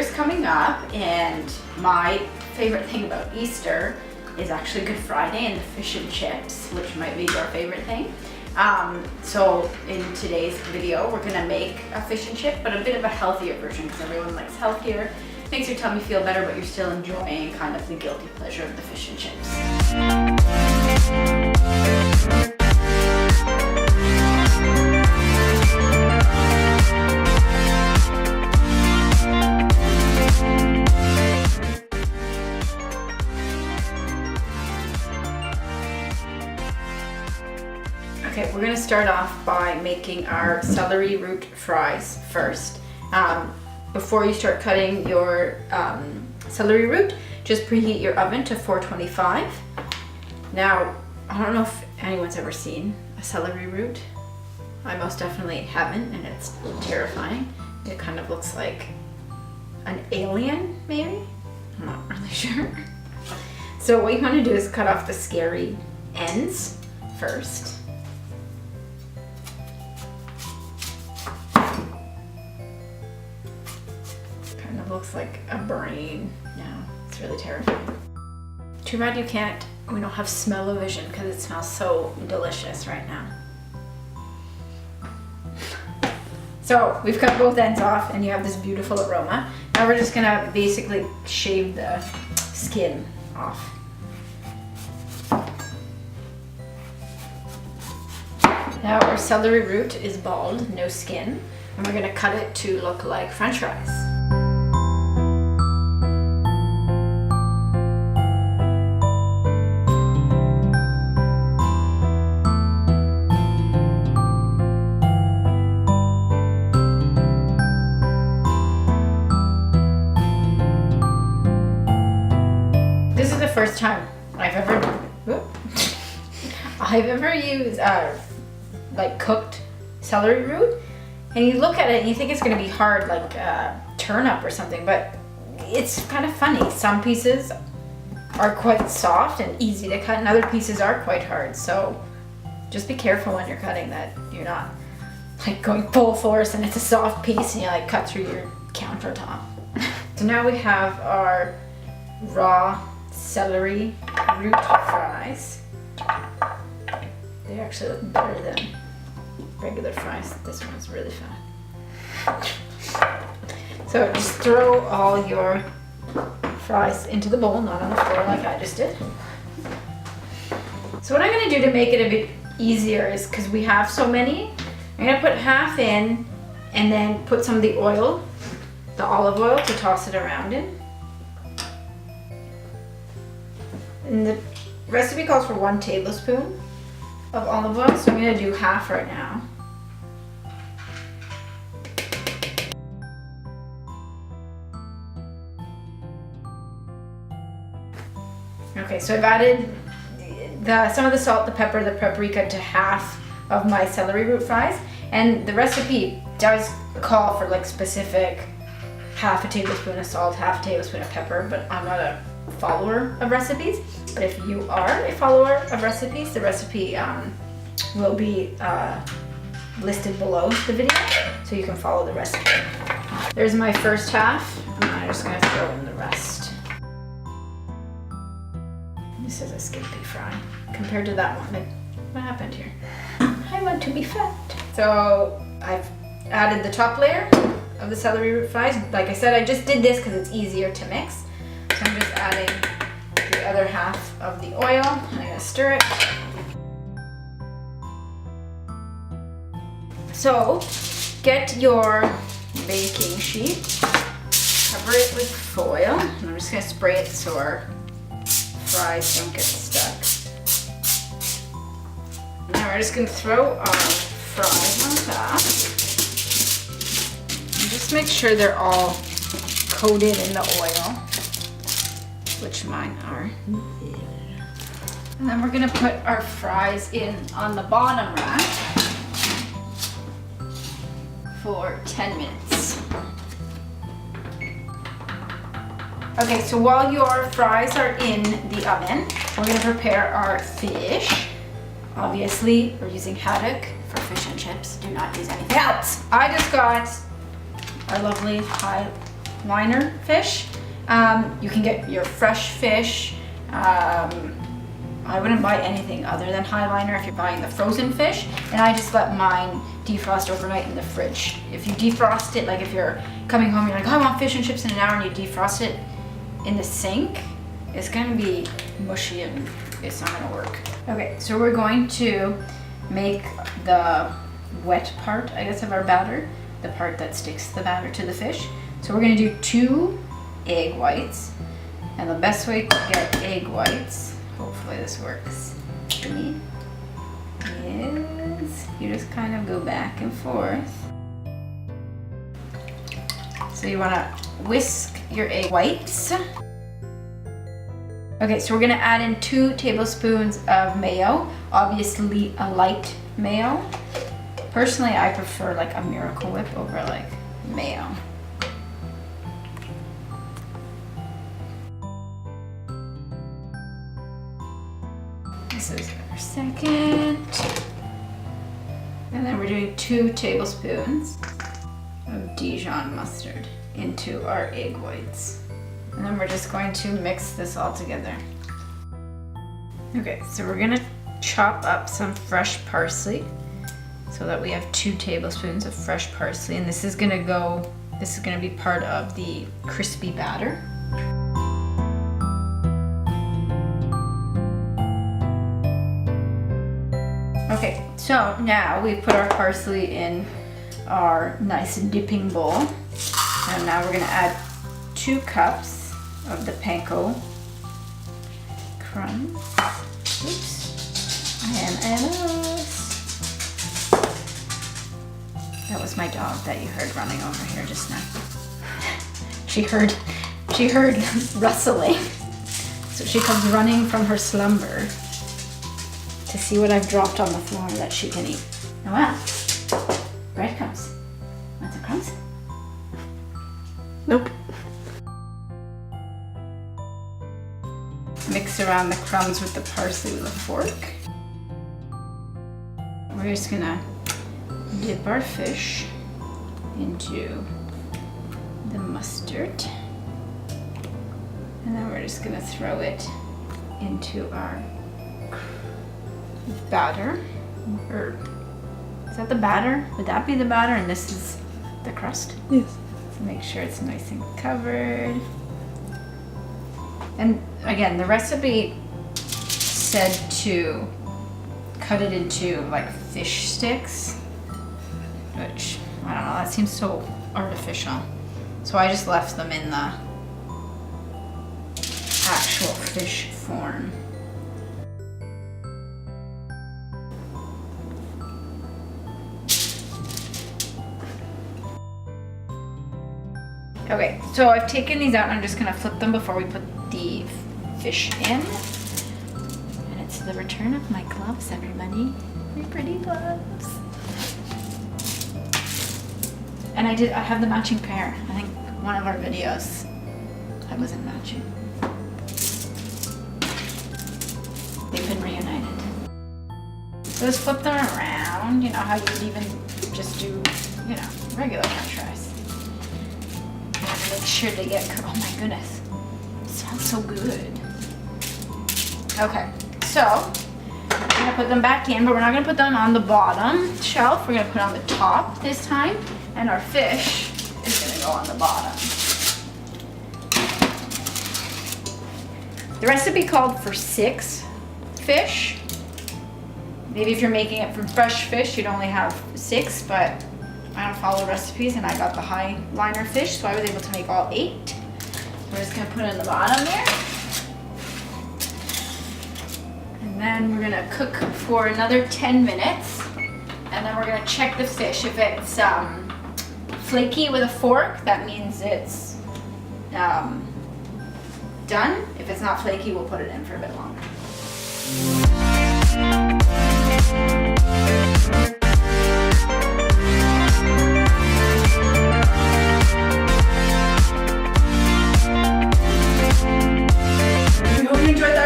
Easter's coming up, and my favorite thing about Easter is actually Good Friday and the fish and chips, which might be your favorite thing. So in today's video, we're gonna make a fish and chip, but a bit of a healthier version because everyone likes healthier. Makes your tummy feel better, but you're still enjoying kind of the guilty pleasure of the fish and chips. Okay, we're gonna start off by making our celery root fries first. Before you start cutting your celery root, just preheat your oven to 425. Now, I don't know if anyone's ever seen a celery root. I most definitely haven't, and it's terrifying. It kind of looks like an alien, maybe? I'm not really sure. So what you want to do is cut off the scary ends first. Looks like a brain. Yeah, it's really terrifying. Too bad we don't have smell-o-vision because it smells so delicious right now. So we've cut both ends off and you have this beautiful aroma. Now we're just gonna basically shave the skin off. Now our celery root is bald, no skin, and we're gonna cut it to look like French fries. First time I've ever used like cooked celery root, and you look at it and you think it's going to be hard like turnip or something, but it's kind of funny. Some pieces are quite soft and easy to cut, and other pieces are quite hard, so just be careful when you're cutting that you're not like going full force and it's a soft piece and you like cut through your countertop. So now we have our raw celery root fries. They actually look better than regular fries. This one's really fun. So just throw all your fries into the bowl, not on the floor like I just did. So what I'm going to do to make it a bit easier is, because we have so many, I'm going to put half in and then put some of the oil, the olive oil, to toss it around in. And the recipe calls for 1 tablespoon of olive oil, so I'm going to do half right now. Okay, so I've added some of the salt, the pepper, the paprika to half of my celery root fries, and the recipe does call for like specific half a tablespoon of salt, half a tablespoon of pepper, but I'm not a follower of recipes. But if you are a follower of recipes, the recipe will be listed below the video, so you can follow the recipe. There's my first half, and I'm just going to throw in the rest. This is a skimpy fry compared to that one. Like, what happened here? I want to be fat. So I've added the top layer of the celery root fries. Like I said, I just did this because it's easier to mix. So I'm just adding the other half of the oil. I'm going to stir it. So get your baking sheet, cover it with foil, and I'm just going to spray it so our fries don't get stuck. Now we're just going to throw our fries on top. And just make sure they're all coated in the oil, which mine are. And then we're gonna put our fries in on the bottom rack for 10 minutes. Okay, so while your fries are in the oven, we're gonna prepare our fish. Obviously, we're using haddock for fish and chips. Do not use anything else. I just got our lovely high liner fish. You can get your fresh fish. I wouldn't buy anything other than high liner if you're buying the frozen fish, and I just let mine defrost overnight in the fridge. If you defrost it, like if you're coming home, you're like, oh, I want fish and chips in an hour, and you defrost it in the sink, it's gonna be mushy and it's not gonna work. Okay, so we're going to make the wet part, I guess, of our batter, the part that sticks the batter to the fish. So we're gonna do 2 egg whites, and the best way to get egg whites, hopefully this works for me, is you just kind of go back and forth. So you wanna whisk your egg whites. Okay, so we're gonna add in 2 tablespoons of mayo, obviously a light mayo. Personally, I prefer like a Miracle Whip over like mayo. This is our second. And then we're doing 2 tablespoons of Dijon mustard into our egg whites. And then we're just going to mix this all together. Okay, so we're gonna chop up some fresh parsley so that we have 2 tablespoons of fresh parsley, and this is gonna be part of the crispy batter. Okay, so now we've put our parsley in our nice dipping bowl, and now we're gonna add 2 cups of the Panko crumbs. Oops, I am Alice. That was my dog that you heard running over here just now. She heard rustling, so she comes running from her slumber to see what I've dropped on the floor that she can eat. Oh wow, breadcrumbs. Want some crumbs? Nope. Mix around the crumbs with the parsley with a fork. We're just gonna dip our fish into the mustard, and then we're just gonna throw it into our batter. Or is that the batter? Would that be the batter and this is the crust? Yes. So make sure it's nice and covered. And again, the recipe said to cut it into like fish sticks, which I don't know, that seems so artificial. So I just left them in the actual fish form. Okay, so I've taken these out and I'm just gonna flip them before we put the fish in. And it's the return of my gloves, everybody. My pretty gloves. And I have the matching pair. I think one of our videos, I wasn't matching. They've been reunited. So just flip them around, you know how you would even just do, you know, regular french fries. Make sure they get cooked. Oh my goodness, it smells so good. Okay, so we're gonna put them back in, but we're not gonna put them on the bottom shelf. We're gonna put it on the top this time, and our fish is gonna go on the bottom. The recipe called for 6 fish. Maybe if you're making it from fresh fish, you'd only have 6, but I don't follow recipes and I got the high liner fish, so I was able to make all 8. We're just gonna put it in the bottom there. And then we're gonna cook for another 10 minutes. And then we're gonna check the fish. If it's flaky with a fork, that means it's done. If it's not flaky, we'll put it in for a bit longer.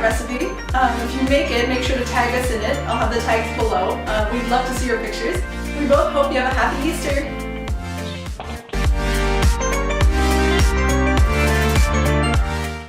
Recipe. If you make it, make sure to tag us in it. I'll have the tags below. We'd love to see your pictures. We both hope you have a happy Easter.